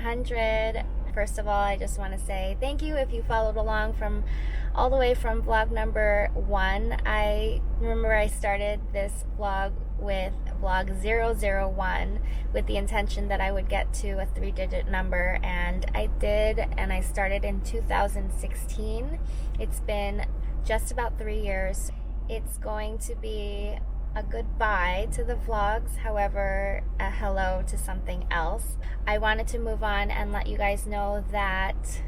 100. First of all, I just want to say thank you if you followed along from all the way from vlog number 1. I remember I started this vlog with vlog 001 with the intention that I would get to a 3-digit number, and I did, and I started in 2016. It's been just about 3 years. It's going to be a goodbye to the vlogs, however, a hello to something else. I wanted to move on and let you guys know that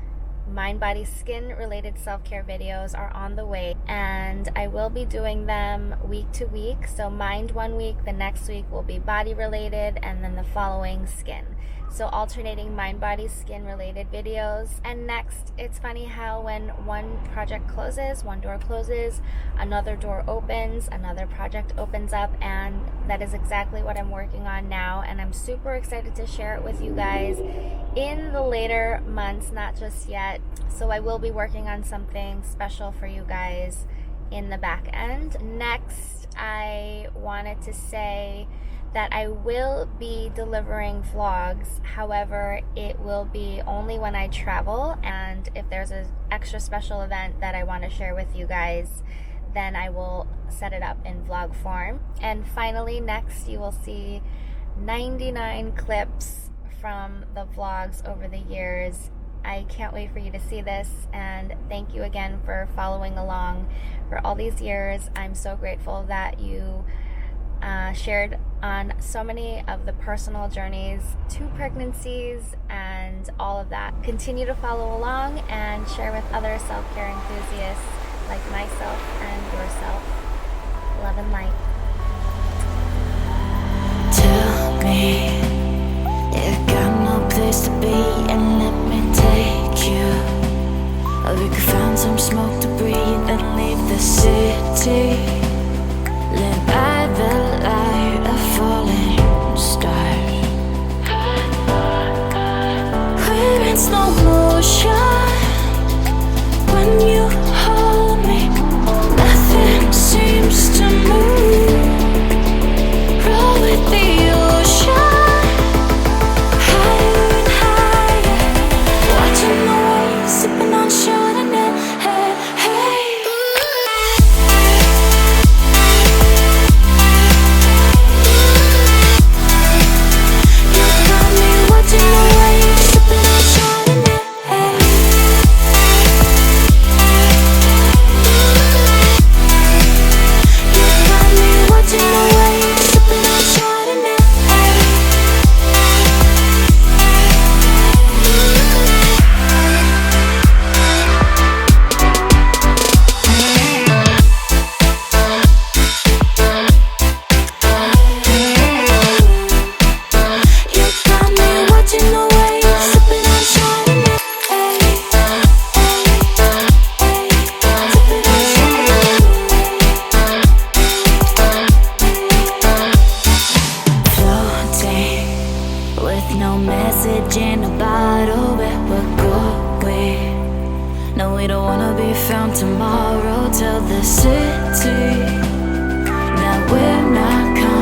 mind, body, skin related self-care videos are on the way, and I will be doing them week to week. So mind one week, the next week will be body related, and then the following skin. So alternating mind, body, skin related videos. And next, it's funny how when one project closes, one door closes, another door opens, another project opens up, and that is exactly what I'm working on now, and I'm super excited to share it with you guys in the later months, not just yet. So I will be working on something special for you guys in the back end. Next, I wanted to say that I will be delivering vlogs. However, it will be only when I travel, and if there's an extra special event that I want to share with you guys, then I will set it up in vlog form. And finally, next you will see 99 clips from the vlogs over the years. I can't wait for you to see this, and thank you again for following along for all these years. I'm so grateful that you shared on so many of the personal journeys to pregnancies and all of that. Continue to follow along and share with other self-care enthusiasts like myself and yourself. Love and light. Tell me you got no place to be, and let me take you. Or we could find some smoke to breathe and leave the city. Live by the light of falling stars. We're in slow motion when you hold me. Nothing seems to move. Roll with the ocean, higher and higher. Watching the waves, sipping on Chardonnay. Tomorrow, tell the city that we're not coming.